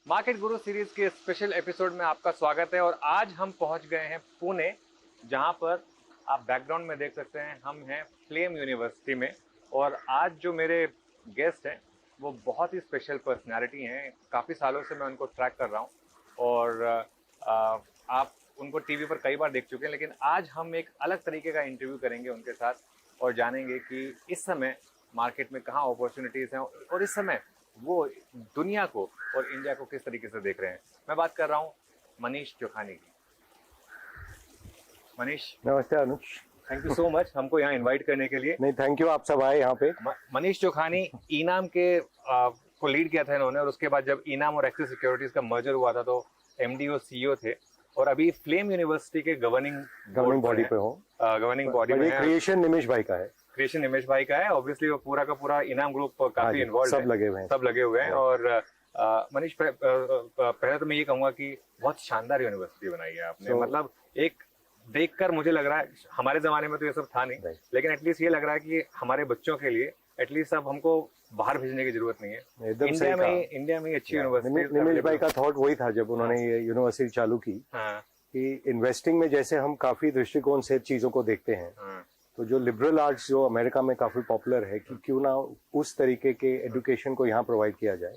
Market गुरु series के special episode में आपका स्वागत है। और आज हम पहुंच गए हैं पुणे, जहां पर आप बैकग्राउंड में देख सकते हैं हम हैं फ्लेम यूनिवर्सिटी में। और आज जो मेरे गेस्ट हैं वो बहुत ही स्पेशल पर्सनालिटी हैं। काफ़ी सालों से मैं उनको ट्रैक कर रहा हूं और आप उनको टीवी पर कई बार देख चुके हैं, लेकिन आज हम एक अलग तरीके का इंटरव्यू करेंगे उनके साथ और जानेंगे कि इस समय मार्केट में कहाँ अपॉर्चुनिटीज़ हैं और इस समय वो दुनिया को और इंडिया को किस तरीके से देख रहे हैं। मैं बात कर रहा हूँ मनीष चोखानी की। मनीष, नमस्ते अनुज। थैंक यू सो मच हमको यहाँ इनवाइट करने के लिए। नहीं, थैंक यू, आप सब आए यहाँ पे। मनीष चोखानी इनाम के को लीड किया था इन्होंने, और उसके बाद जब इनाम और एक्सिस सिक्योरिटीज का मर्जर हुआ था तो एमडी और सीईओ थे, और अभी फ्लेम यूनिवर्सिटी के गवर्निंग बॉडी पे हो। गवर्निंग बॉडी में क्रिएशन निमेश भाई का है। क्रिएशन निमेश भाई का है। ऑब्वियसली वो पूरा का पूरा इनाम ग्रुप काफी इन्वॉल्व है, सब लगे हुए हैं। और मनीष, पहले तो मैं ये कहूंगा कि बहुत शानदार यूनिवर्सिटी बनाई है आपने। मतलब एक देखकर मुझे लग रहा है, हमारे जमाने में तो ये सब था नहीं, लेकिन एटलीस्ट ये लग रहा है कि हमारे बच्चों के लिए एटलीस्ट अब हमको बाहर भेजने की जरूरत नहीं है। इंडिया में अच्छी यूनिवर्सिटी। निमेश भाई का थॉट वही था जब उन्होंने ये यूनिवर्सिटी चालू की, कि इन्वेस्टिंग में जैसे हम काफी दृष्टिकोण से चीजों को देखते हैं, तो जो लिबरल आर्ट्स जो अमेरिका में काफी पॉपुलर है, कि क्यों ना उस तरीके के एजुकेशन को यहाँ प्रोवाइड किया जाए।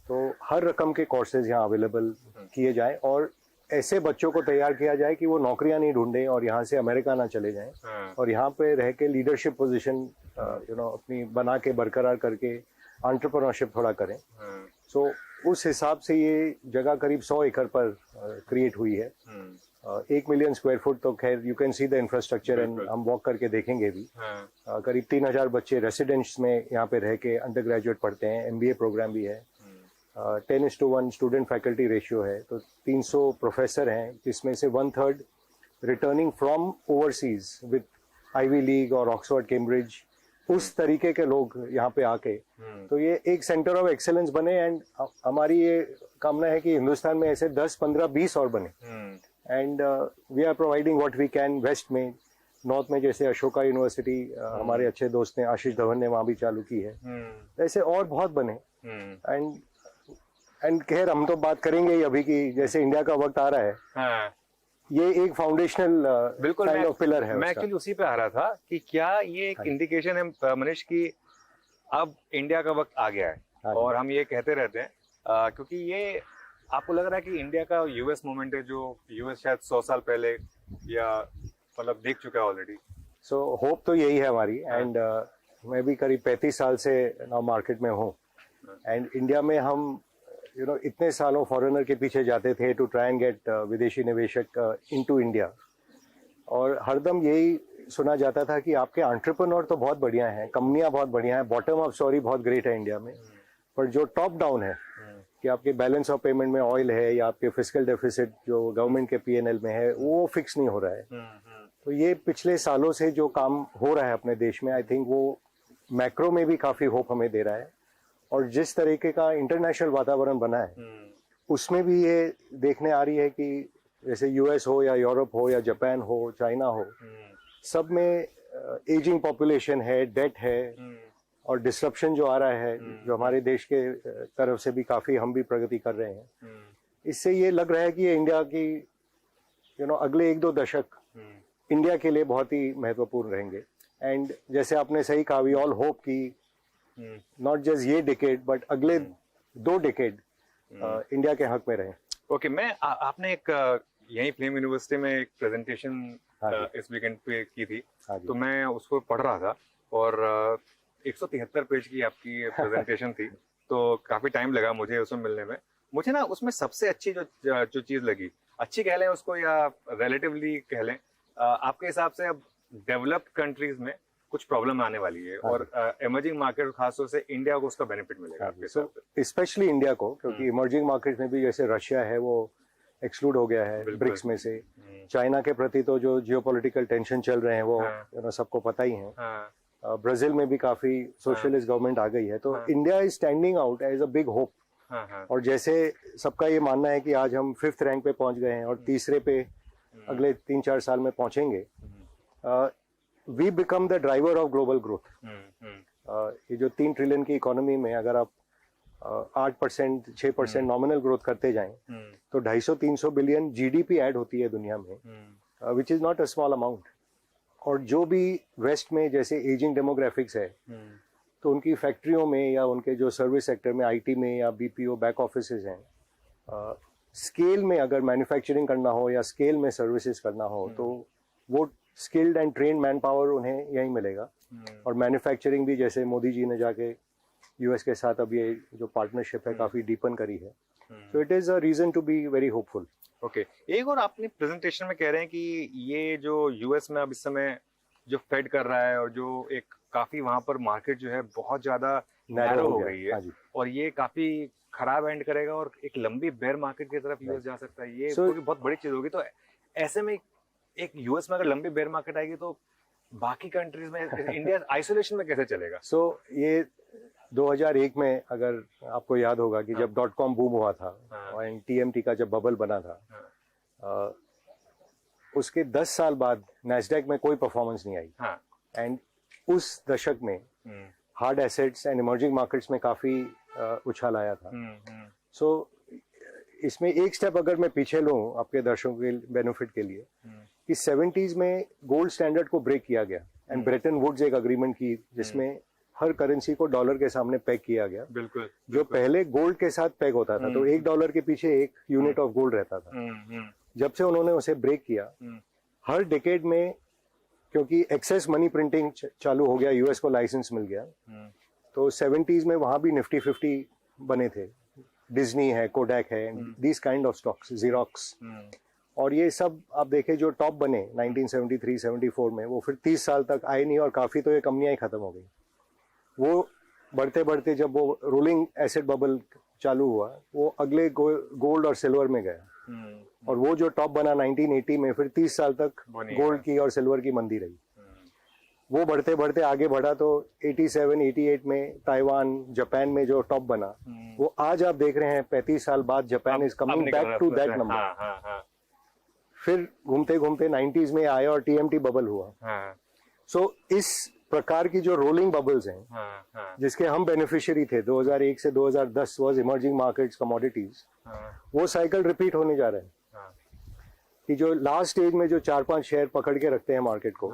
तो हर रकम के कोर्सेज यहाँ अवेलेबल किए जाए और ऐसे बच्चों को तैयार किया जाए कि वो नौकरियां नहीं ढूंढें और यहाँ से अमेरिका ना चले जाएं, और यहाँ पे रह के लीडरशिप पोजीशन अपनी बना के बरकरार करके एंटरप्रेन्योरशिप थोड़ा करें। सो उस हिसाब से ये जगह करीब 100 एकड़ पर क्रिएट हुई है। 1 मिलियन स्क्वायर फुट, तो खैर you can see the infrastructure and हम वॉक करके देखेंगे भी। करीब 3000 बच्चे रेसिडेंट्स में यहाँ पे रह के अंडर ग्रेजुएट पढ़ते हैं, MBA प्रोग्राम भी है। 10:1 स्टूडेंट फैकल्टी रेशियो है, तो 300 प्रोफेसर हैं, जिसमें से 1/3 returning from overseas with Ivy League और ऑक्सफोर्ड कैम्ब्रिज, उस तरीके के लोग यहाँ पे आके, तो ये एक सेंटर ऑफ एक्सेलेंस बने। एंड हमारी ये कामना है कि हिंदुस्तान में ऐसे 10, 15, 20 और बने। And we are providing what we can. West में, नॉर्थ में जैसे अशोका यूनिवर्सिटी, हमारे अच्छे दोस्त ने आशीष धवन ने वहां भी चालू की है। ऐसे और बहुत बने। एंड खैर हम तो बात करेंगे ही अभी की, जैसे इंडिया का वक्त आ रहा है, ये एक फाउंडेशनल बिल्कुल काइंड ऑफ पिलर है। मैं एक्चुअली उसी पे आ रहा था कि क्या ये एक इंडिकेशन है मनीष की अब इंडिया का वक्त आ गया है। और हम ये कहते रहते हैं क्योंकि ये आपको लग रहा है कि इंडिया का यूएस मूवमेंट है, जो यूएस शायद 100 साल पहले या मतलब देख चुका है ऑलरेडी। सो होप तो यही है हमारी। एंड मैं भी करीब 35 साल से नाउ मार्केट में हूँ। एंड इंडिया में हम इतने सालों फॉरेनर के पीछे जाते थे टू ट्राई एंड गेट विदेशी निवेशक इनटू इंडिया, और हरदम यही सुना जाता था कि आपके एंटरप्रेन्योर तो बहुत बढ़िया हैं, कंपनियां बहुत बढ़िया हैं, बॉटम अप स्टोरी बहुत ग्रेट है इंडिया में, पर जो टॉप डाउन है, कि आपके बैलेंस ऑफ पेमेंट में ऑयल है या आपके फिस्कल डेफिसिट जो गवर्नमेंट के PNL में है, वो फिक्स नहीं हो रहा है। तो ये पिछले सालों से जो काम हो रहा है अपने देश में, आई थिंक वो मैक्रो में भी काफी होप हमें दे रहा है। और जिस तरीके का इंटरनेशनल वातावरण बना है, उसमें भी ये देखने आ रही है कि जैसे US हो या यूरोप हो या जापान हो, चाइना हो, सब में एजिंग पॉपुलेशन है, डेट है, और डिसरप्शन जो आ रहा है, जो हमारे देश के तरफ से भी काफी हम भी प्रगति कर रहे हैं। इससे ये लग रहा है कि ये इंडिया की अगले 1-2 दशक इंडिया के लिए बहुत ही महत्वपूर्ण रहेंगे। एंड जैसे आपने सही कहा, वी ऑल होप कि नॉट जस्ट ये डिकेड बट अगले 2 डिकेड इंडिया के हक में रहे। ओके, मैं आपने एक यही फ्लेम यूनिवर्सिटी में एक प्रेजेंटेशन इस वीकेंड पे की थी, तो मैं उसको पढ़ रहा था और 173 पेज की आपकी प्रेजेंटेशन थी। तो काफी टाइम लगा मुझे उसमें मिलने में। मुझे ना उसमें सबसे अच्छी जो चीज लगी, अच्छी कह लें उसको या रिलेटिवली कह लें, आपके हिसाब से अब डेवलप्ड कंट्रीज में कुछ प्रॉब्लम आने वाली है और इमर्जिंग मार्केट खासतौर से इंडिया को उसका बेनिफिट मिलेगा आपके हिसाब से? स्पेशली इंडिया को, क्योंकि इमर्जिंग मार्केट में भी जैसे रशिया है वो एक्सक्लूड हो गया है ब्रिक्स में से। चाइना के प्रति तो जो जियोपॉलिटिकल टेंशन चल रहे हैं वो सबको पता ही है। ब्राजील में भी काफी सोशलिस्ट गवर्नमेंट आ गई है, तो India is standing out as a big hope. और जैसे सबका ये मानना है कि आज हम 5th रैंक पे पहुंच गए हैं और तीसरे पे अगले 3-4 साल में पहुंचेंगे, we become the driver of global growth. ये जो 3 ट्रिलियन की इकोनॉमी में अगर आप 8% 6% नॉमिनल ग्रोथ करते जाएं तो 250-300 बिलियन जीडीपी ऐड होती है दुनिया में, which is not a small amount. और जो भी वेस्ट में जैसे एजिंग डेमोग्राफिक्स है, तो उनकी फैक्ट्रियों में या उनके जो सर्विस सेक्टर में, आईटी में या बीपीओ बैक ऑफिसेज हैं, स्केल में अगर मैन्युफैक्चरिंग करना हो या स्केल में सर्विसेज करना हो तो वो skilled and trained man power उन्हें यहीं मिलेगा। और मैन्युफैक्चरिंग भी जैसे मोदी जी ने जाके यूएस के साथ अब ये जो पार्टनरशिप है काफी डीपन करी है, so it is a reason to be very hopeful. Okay, एक और आपने प्रेजेंटेशन में कह रहे हैं कि ये जो यूएस में अब इस समय जो फेड कर रहा है और जो एक काफी वहां पर मार्केट जो है बहुत ज्यादा नैरो हो गई है और ये काफी खराब एंड करेगा और एक लंबी बेयर मार्केट की तरफ यूएस जा सकता है, ये बहुत बड़ी चीज होगी। तो ऐसे में एक यूएस में अगर लंबी बेयर मार्केट आएगी तो बाकी कंट्रीज में इंडिया आइसोलेशन में कैसे चलेगा? सो ये 2001 में अगर आपको याद होगा कि जब .com बूम हुआ था और टीएमटी का जब बबल बना था, उसके 10 साल बाद नैस्डैक में कोई परफॉर्मेंस नहीं आई, एंड उस दशक में hard assets and emerging markets में काफी उछाल आया था। सो इसमें एक स्टेप अगर मैं पीछे लूं आपके दर्शकों के बेनिफिट के लिए, कि 70s में गोल्ड स्टैंडर्ड को ब्रेक किया गया एंड ब्रेटन वुड्स एक अग्रीमेंट की जिसमें हर करेंसी को डॉलर के सामने पैक किया गया। बिल्कुल, जो पहले गोल्ड के साथ पैक होता था तो $1 के पीछे 1 यूनिट ऑफ गोल्ड रहता था। जब से उन्होंने उसे ब्रेक किया, हर डिकेड में, क्योंकि एक्सेस मनी प्रिंटिंग चालू हो गया, यूएस को लाइसेंस मिल गया, तो 70s में वहां भी निफ्टी 50 बने थे। डिज्नी है, कोडैक है, these kind of stocks, xerox, और ये सब आप देखें जो टॉप बने 1973-74 में, वो फिर 30 साल तक आए नहीं और काफी तो ये कंपनियां ही खत्म हो गई। वो बढ़ते बढ़ते जब वो रोलिंग एसेट बबल चालू हुआ, वो अगले गोल्ड और सिल्वर में गया, और वो जो टॉप बना 1980 में, फिर 30 साल तक गोल्ड की और सिल्वर की मंदी रही। वो बढ़ते बढ़ते आगे बढ़ा तो 87-88 में ताइवान, जापान में जो टॉप बना, वो आज आप देख रहे हैं 35 साल बाद Japan is coming back to that number. फिर घूमते घूमते 90s में आया और टीएमटी बबल हुआ। सो इस प्रकार की जो रोलिंग बबल्स हैं, जिसके हम बेनिफिशियरी थे 2001 से 2010 वाज इमर्जिंग मार्केट्स, कमोडिटीज, वो साइकिल रिपीट होने जा रहे हैं। कि जो लास्ट स्टेज में जो 4-5 शेयर पकड़ के रखते हैं मार्केट को,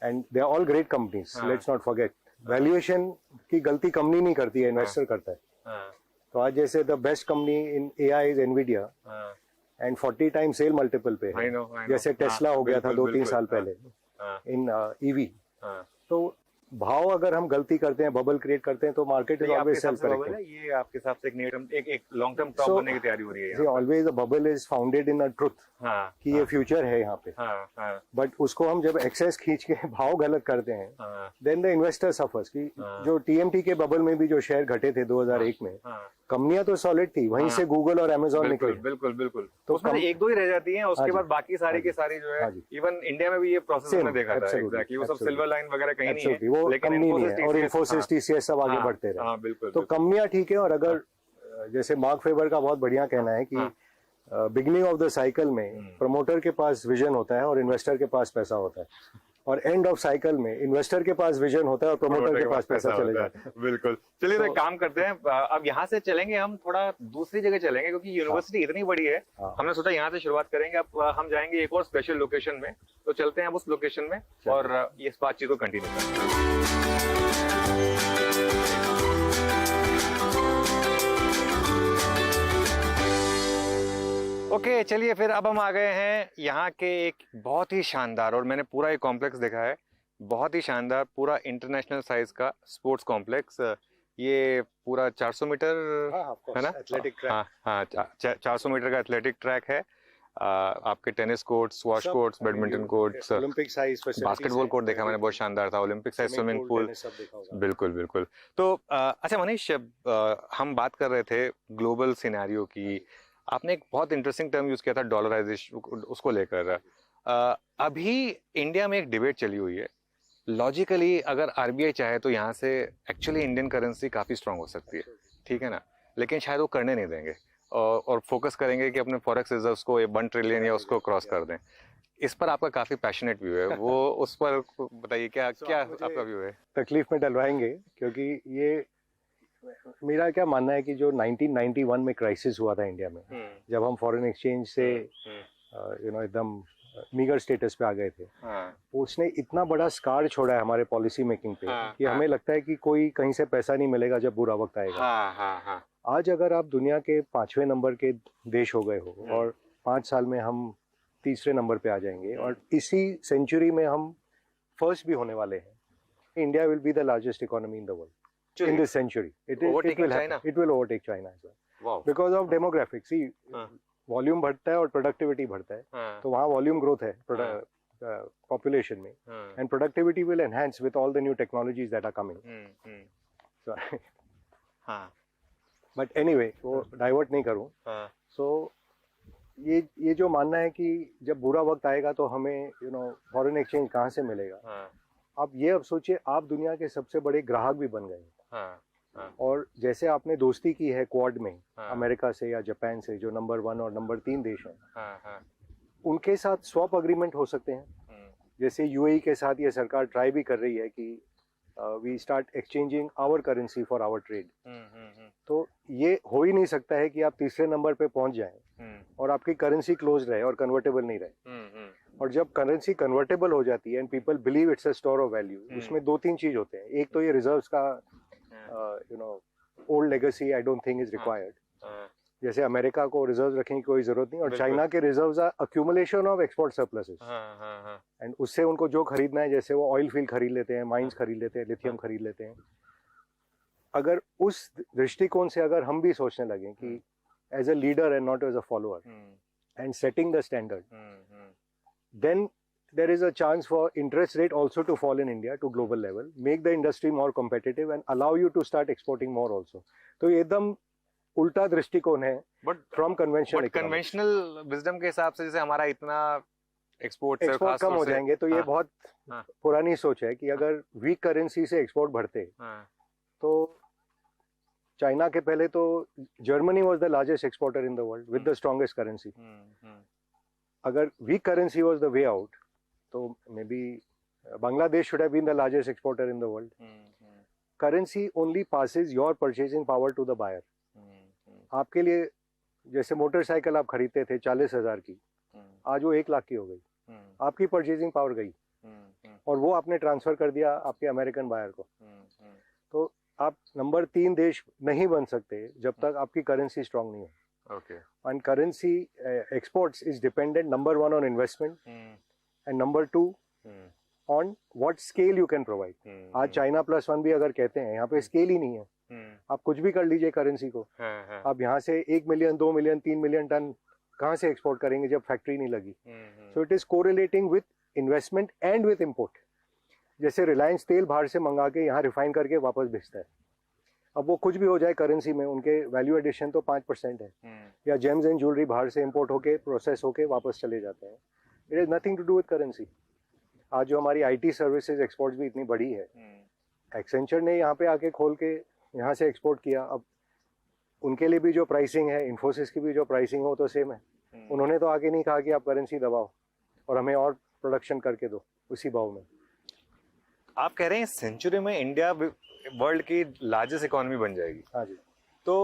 and they are all great companies, let's not forget, valuation की गलती कंपनी नहीं करती है, इन्वेस्टर करता है। तो आज जैसे the best company in AI is Nvidia, and 40 time sale multiple पे है, जैसे टेस्ला हो गया था 2-3 साल पहले इन ईवी। तो भाव अगर हम गलती करते हैं, बबल क्रिएट करते हैं, तो market is always self correcting. ये आपके हिसाब से एक नेट एक लॉन्ग टर्म टॉप बनने की तैयारी हो रही है। See, always a bubble is founded in a truth, कि ये फ्यूचर है यहाँ पे, बट उसको हम जब एक्सेस खींच के भाव गलत करते हैं, देन द इन्वेस्टर सफर्स। कि जो टीएमटी के बबल में भी जो शेयर घटे थे 2001 में, कंपनियां तो सॉलिड थी, वहीं से गूगल और अमेजोन निकले। बिल्कुल बिल्कुल, तो उसमें एक दो ही रह जाती हैं, उसके बाद बाकी सारी की सारी जो है, इवन इंडिया में भी ये प्रोसेस हमने देखा था एग्जैक्टली, वो सब सिल्वर लाइन वगैरह कहीं नहीं है, वो कंपनी नहीं है, और इन्फोसिस, टीसीएस सब आगे बढ़ते रहे। बिल्कुल, तो कंपनियां ठीक है। और अगर जैसे मार्क फेबर का बहुत बढ़िया कहना है कि बिगिनिंग ऑफ द साइकिल में प्रमोटर के पास विजन होता है और इन्वेस्टर के पास पैसा होता है, और एंड ऑफ साइकिल में इन्वेस्टर के पास विजन होता है और प्रमोटर के पास पैसा चले जाता है। बिल्कुल, चलिए तो काम करते हैं, अब यहाँ से चलेंगे हम थोड़ा दूसरी जगह चलेंगे, क्योंकि यूनिवर्सिटी इतनी बड़ी है, हमने सोचा यहाँ से शुरुआत करेंगे। अब हम जाएंगे एक और स्पेशल लोकेशन में, तो चलते हैं अब उस लोकेशन में और इस बातचीत को कंटिन्यू करते हैं। ओके, चलिए फिर अब हम आ गए हैं यहाँ के एक बहुत ही शानदार, और मैंने पूरा ये कॉम्प्लेक्स देखा है, बहुत ही शानदार, पूरा इंटरनेशनल साइज का स्पोर्ट्स कॉम्प्लेक्स। ये पूरा 400 मीटर है ना, एथलेटिक ट्रैक। हाँ, 400 मीटर का एथलेटिक ट्रैक है। आपके tennis courts, squash courts, badminton courts, Olympic size basketball court देखा मैंने, बहुत शानदार था, ओलंपिक साइज स्विमिंग पूल। बिल्कुल बिल्कुल। तो अच्छा मनीष, हम बात कर रहे थे ग्लोबल सिनेरियो की, आपने एक बहुत इंटरेस्टिंग टर्म यूज किया था डॉलराइजेशन, उसको लेकर। अभी इंडिया में एक डिबेट चली हुई है, लॉजिकली अगर आरबीआई चाहे तो यहाँ से एक्चुअली इंडियन करेंसी काफी स्ट्रांग हो सकती है, ठीक है ना, लेकिन शायद वो करने नहीं देंगे और फोकस करेंगे कि अपने फॉरेक्स रिजर्व्स को 1 ट्रिलियन या उसको क्रॉस कर दें। इस पर आपका काफी पैशनेट व्यू है, वो उस पर बताइए, क्या क्या आपका व्यू है? तकलीफ में डलवाएंगे, क्योंकि ये मेरा क्या मानना है कि जो 1991 में क्राइसिस हुआ था इंडिया में, जब हम फॉरेन एक्सचेंज से एकदम मीगर स्टेटस पे आ गए थे, उसने इतना बड़ा स्कार छोड़ा है हमारे पॉलिसी मेकिंग पे कि हमें लगता है कि कोई कहीं से पैसा नहीं मिलेगा जब बुरा वक्त आएगा। आज अगर आप दुनिया के 5वें नंबर के देश हो गए हो और 5 साल में हम तीसरे नंबर पे आ जाएंगे और इसी सेंचुरी में हम फर्स्ट भी होने वाले हैं, India will be the largest economy in the world in this century. It will happen. It will overtake China as well. Wow. Because of demographics. See, volume बढ़ता है और प्रोडक्टिविटी बढ़ता है, तो वहाँ वॉल्यूम ग्रोथ है पॉपुलेशन में, and productivity will enhance with all the new technologies that are coming. But anyway, वो डाइवर्ट नहीं करूँ। सो ये जो मानना है कि जब बुरा वक्त आएगा तो हमें फॉरेन एक्सचेंज कहाँ से मिलेगा, आप ये अब सोचिए, आप दुनिया के सबसे बड़े ग्राहक भी बन गए। और जैसे आपने दोस्ती की है क्वाड में अमेरिका से या जापान से, जो नंबर 1 और नंबर 3 देश हैं, उनके साथ स्वैप अग्रीमेंट हो सकते हैं। जैसे यूएई के साथ ये सरकार ट्राई भी कर रही है कि we start exchanging our currency for our trade. तो ये हो ही नहीं सकता है कि आप तीसरे नंबर पे पहुंच जाएं और आपकी करेंसी क्लोज रहे और कन्वर्टेबल नहीं रहे। और जब करेंसी कन्वर्टेबल हो जाती है and people believe it's a store of value, उसमें 2-3 चीज होते हैं। एक तो ये रिजर्व्स का old legacy I don't think is required. जैसे अमेरिका को रिजर्व रखने की कोई जरूरत नहीं, और चाइना के reserves are accumulation of export surpluses, and उससे उनको जो खरीदना है, जैसे वो ऑयल फील्ड खरीद लेते हैं, माइंस खरीद लेते हैं, लिथियम खरीद लेते हैं। अगर उस दृष्टिकोण से अगर हम भी सोचने लगे कि as a leader and not as a follower and setting the standard, then there is a chance for interest rate also to fall in India to global level, make the industry more competitive and allow you to start exporting more also. तो ये एकदम उल्टा दृष्टिकोण है from conventional economics. Conventional wisdom के हिसाब से जैसे हमारा इतना एक्सपोर्ट कम हो जाएंगे, तो ये बहुत पुरानी सोच है कि अगर वीक करेंसी से एक्सपोर्ट बढ़ते, तो चाइना के पहले तो Germany was the largest exporter in the world with the strongest currency. अगर weak currency was the way out, तो maybe Bangladesh should have been the largest exporter in the world. Currency only passes your purchasing power to the buyer. आपके लिए जैसे motorcycle आप खरीदते थे 40,000 की, आज वो 1 लाख की हो गई, आपकी परचेजिंग पावर गई, और वो आपने ट्रांसफर कर दिया आपके अमेरिकन बायर को। तो आप नंबर 3 देश नहीं बन सकते जब तक आपकी करेंसी स्ट्रांग नहीं हो। Okay. And currency exports is dependent, number 1 on investment, and number 2 on what scale you can provide. आज चाइना +1 भी अगर कहते हैं, यहाँ पे स्केल ही नहीं है। आप कुछ भी कर लीजिए करेंसी को, आप यहाँ से 1 मिलियन 2 मिलियन 3 मिलियन टन कहाँ से एक्सपोर्ट करेंगे जब फैक्ट्री नहीं लगी। सो it is correlating with investment and with import. जैसे रिलायंस तेल बाहर से मंगा के यहाँ रिफाइन करके वापस बेचता है, अब वो कुछ भी हो जाए करेंसी में, उनके वैल्यू एडिशन तो 5% है। या जेम्स एंड ज्वेलरी बाहर से इंपोर्ट होके प्रोसेस होके वापस चले जाते हैं। It is nothing to do with currency. आज जो हमारी आईटी सर्विसेज एक्सपोर्ट्स भी इतनी बड़ी है, एक्सेंचर ने यहाँ पे आके खोल के यहाँ से एक्सपोर्ट किया, अब उनके लिए भी जो प्राइसिंग है, इन्फोसिस की भी जो प्राइसिंग हो तो सेम है। उन्होंने तो आके नहीं कहा कि आप करेंसी दबाओ और हमें और प्रोडक्शन करके दो उसी भाव में। आप कह रहे हैं सेंचुरी में इंडिया वर्ल्ड की लार्जेस्ट इकोनॉमी बन जाएगी। हाँ जी। तो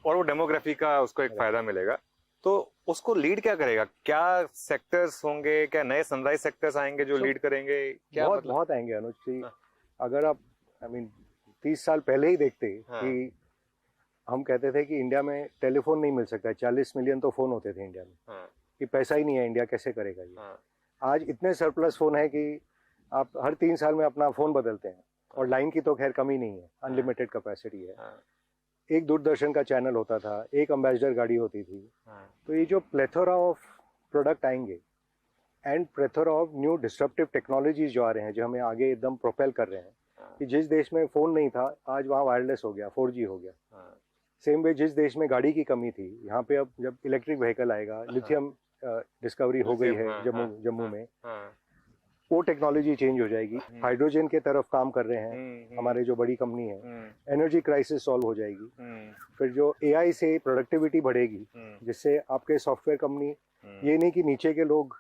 और वो डेमोग्राफी का उसको एक फायदा मिलेगा, तो उसको लीड क्या करेगा? क्या सेक्टर्स होंगे, क्या नए सनराइज सेक्टर्स आएंगे जो लीड करेंगे? क्या बहुत बहुत आएंगे अनुज जी। अगर आप 30 साल पहले ही देखते कि हम कहते थे कि इंडिया में टेलीफोन नहीं मिल सकता है, 40 मिलियन तो फोन होते थे इंडिया में, कि पैसा ही नहीं है, इंडिया कैसे करेगा ये। आज इतने सरप्लस फोन है कि आप हर 3 साल में अपना फोन बदलते हैं, और लाइन की तो खैर कमी नहीं है, अनलिमिटेड कैपेसिटी है। एक दूरदर्शन का चैनल होता था, एक एम्बेसडर गाड़ी होती थी। तो ये जो प्लेथोरा ऑफ प्रोडक्ट आएंगे and plethora of new disruptive technologies जो आ रहे हैं, जो हमें आगे एकदम प्रोपेल कर रहे हैं, कि जिस देश में फोन नहीं था आज वहाँ वायरलेस हो गया, 4G हो गया। सेम वे जिस देश में गाड़ी की कमी थी, यहाँ पे अब जब इलेक्ट्रिक व्हीकल आएगा, लिथियम डिस्कवरी हो गई है जम्मू में, वो टेक्नोलॉजी चेंज हो जाएगी। हाइड्रोजन के तरफ काम कर रहे हैं हमारे जो बड़ी कंपनी है, एनर्जी क्राइसिस सॉल्व हो जाएगी। फिर जो AI से प्रोडक्टिविटी बढ़ेगी, जिससे आपके सॉफ्टवेयर कंपनी ये नहीं कि नीचे के लोग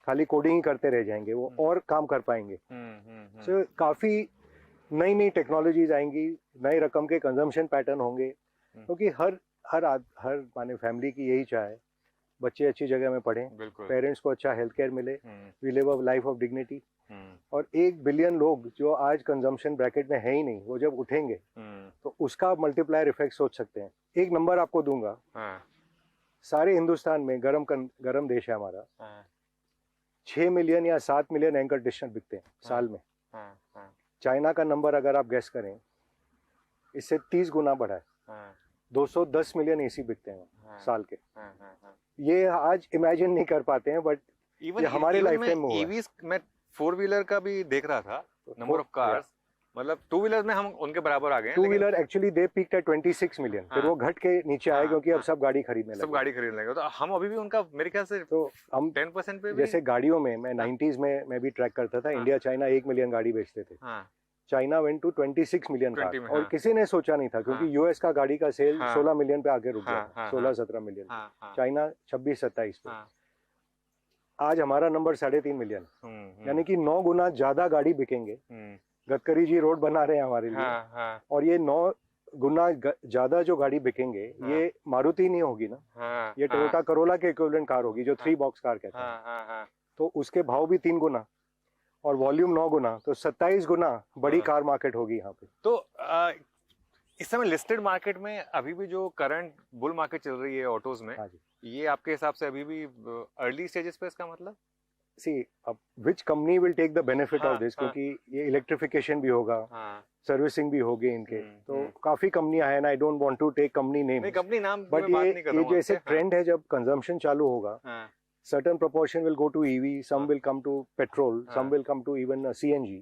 खाली कोडिंग ही करते रह जाएंगे, वो और काम कर पाएंगे। सो काफी नई नई टेक्नोलॉजीज आएंगी, नए रकम के कंजम्पशन पैटर्न होंगे, क्योंकि हर माने फैमिली की यही चाह है, बच्चे अच्छी जगह में पढ़ें, पेरेंट्स को अच्छा हेल्थ केयर मिले, we live a life of dignity. और 1 बिलियन लोग जो आज कंजम्पशन ब्रैकेट में है ही नहीं, वो जब उठेंगे तो उसका मल्टीप्लायर इफेक्ट सोच सकते हैं। एक नंबर आपको दूंगा, सारे हिंदुस्तान में गरम देश है हमारा, 6 मिलियन या 7 मिलियन एंकर डिशर बिकते हैं साल में। चाइना का नंबर अगर आप गेस करें, इससे 30 गुना बढ़ा है, 210 मिलियन एसी बिकते हैं साल के। ये आज इमेजिन नहीं कर पाते हैं, बट ये हमारे लाइफ टाइम में हुआ। मैं 4 व्हीलर का भी देख रहा था, नंबर ऑफ कार्स, मतलब 2 व्हीलर में हम उनके बराबर आ गए हैं। 2 wheeler actually they peaked at 26 million, फिर वो घट के नीचे आए क्योंकि अब सब गाड़ी खरीदने लगे। तो हम अभी भी उनका मेरे ख्याल से तो हम 10% पे भी, जैसे गाड़ियों में मैं 90s में मैं भी ट्रैक करता था, इंडिया चाइना 1 मिलियन गाड़ी बेचते थे, China went to 26 million car, और किसी ने सोचा नहीं था, क्योंकि यूएस का गाड़ी का सेल 16 मिलियन पे आके रुक गया, 16-17 मिलियन, चाइना 26-27 पे। आज हमारा नंबर 3.5 मिलियन, यानी कि 9 गुना ज्यादा गाड़ी बिकेंगे। गडकरी जी रोड बना रहे हैं हमारे लिए, और ये 9 गुना ज्यादा जो गाड़ी बिकेंगे, ये मारुति नहीं होगी ना, ये टोयोटा करोला के इक्विवेलेंट कार होगी, जो 3 बॉक्स कार कहते हैं। तो उसके भाव भी 3 गुना और वॉल्यूम 9 गुना, तो 27 गुना बड़ी कार मार्केट होगी यहाँ पे। तो इस समय लिस्टेड मार्केट में अभी भी जो करंट बुल मार्केट चल रही है ऑटोज में, ये आपके हिसाब से अभी भी अर्ली स्टेजेस पे, इसका मतलब सी अब which company will take the benefit of this, क्योंकि ये इलेक्ट्रिफिकेशन भी होगा, सर्विसिंग भी होगी इनके, तो काफी कंपनियां हैं ना, I don't want to take company name, company नाम, बट ये जैसे ट्रेंड है, जब कंजम्पशन चालू होगा, certain proportion will go to EV, some will come to petrol, some will come to even CNG,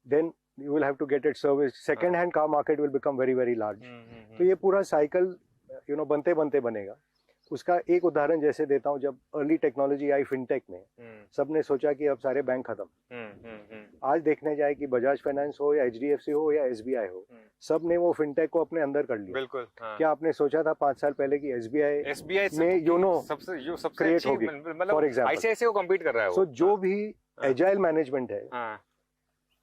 then you will have to get it serviced, second hand car market will become very very large। तो ये पूरा cycle बनते बनते बनेगा। उसका एक उदाहरण जैसे देता हूँ, जब अर्ली टेक्नोलॉजी आई फिनटेक में, सबने सोचा कि अब सारे बैंक खत्म। आज देखने जाए कि बजाज फाइनेंस हो या HDFC हो या SBI हो, सब ने वो फिनटेक को अपने अंदर कर लिया। बिल्कुल। क्या आपने सोचा था 5 साल पहले कि SBI में योनो सबसे क्रिएट होगी, फॉर एग्जाम्पल ICICI को कम्पीट कर रहा है। सो जो भी एजाइल मैनेजमेंट है